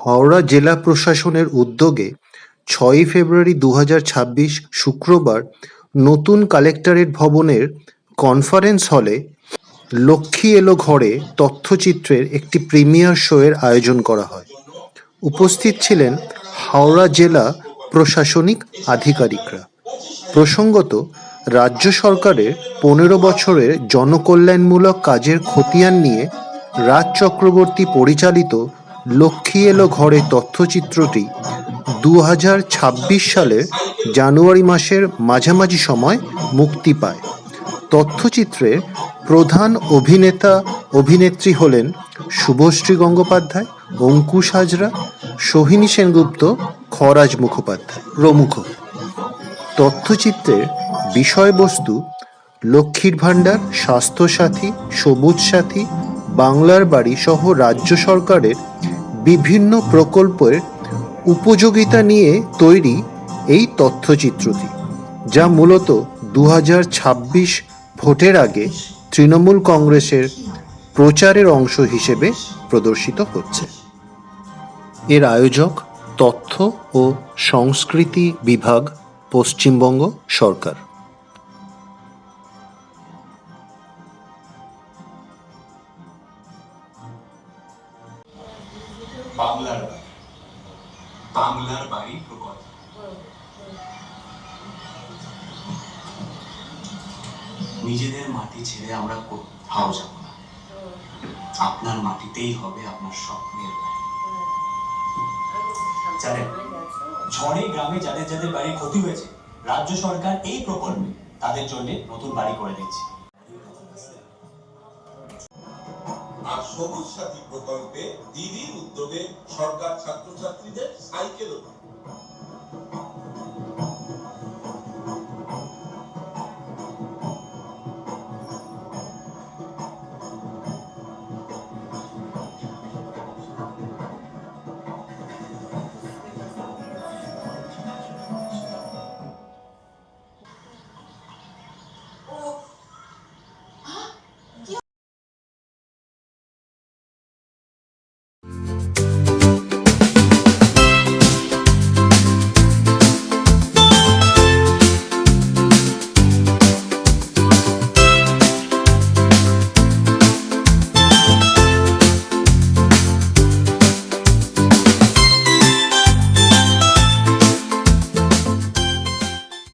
হাওড়া জেলা প্রশাসনের উদ্যোগে ৬ই ফেব্রুয়ারি ২০২৬ শুক্রবার নতুন কালেক্টরেট ভবনের কনফারেন্স হলে লক্ষ্মী এলো ঘরে তথ্যচিত্রের একটি প্রিমিয়ার শোয়ের আয়োজন করা হয়। উপস্থিত ছিলেন হাওড়া জেলা প্রশাসনিক আধিকারিকরা। প্রসঙ্গত, রাজ্য সরকারের ১৫ বছরের জনকল্যাণমূলক কাজের খতিয়ান নিয়ে রাজ চক্রবর্তী পরিচালিত লক্ষ্মী এলো ঘরে তথ্যচিত্রটি ২০২৬ সালের জানুয়ারি মাসের মাঝামাঝি সময় মুক্তি পায়। তথ্যচিত্রের প্রধান অভিনেতা অভিনেত্রী হলেন শুভশ্রী গঙ্গোপাধ্যায়, অঙ্কুশ হাজরা, সোহিনী সেনগুপ্ত, খরাজ মুখোপাধ্যায় প্রমুখ। তথ্যচিত্রের বিষয়বস্তু লক্ষ্মীর ভাণ্ডার, স্বাস্থ্যসাথী, সবুজ সাথী, বাংলার বাড়ি সহ রাজ্য সরকারের বিভিন্ন প্রকল্পের উপযোগিতা নিয়ে তৈরি এই তথ্যচিত্রটি, যা মূলত ২০২৬ ভোটের আগে তৃণমূল কংগ্রেসের প্রচারের অংশ হিসেবে প্রদর্শিত হচ্ছে। এর আয়োজক তথ্য ও সংস্কৃতি বিভাগ, পশ্চিমবঙ্গ সরকার। বাংলার বাড়ি প্রকল্প নিজেদের মাটি ছেড়ে আমরা কোথাও যাব না। আপনার মাটিতেই হবে আপনার স্বপ্নের বাড়ি। জানেন, ঝড়ে গ্রামে যাদের যাদের বাড়ির ক্ষতি হয়েছে, রাজ্য সরকার এই প্রকল্পে তাদের জন্য নতুন বাড়ি করে দিচ্ছে। আর সবুজ সাথী প্রকল্পে দিদির উদ্যোগে সরকার ছাত্রছাত্রীদের সাইকেল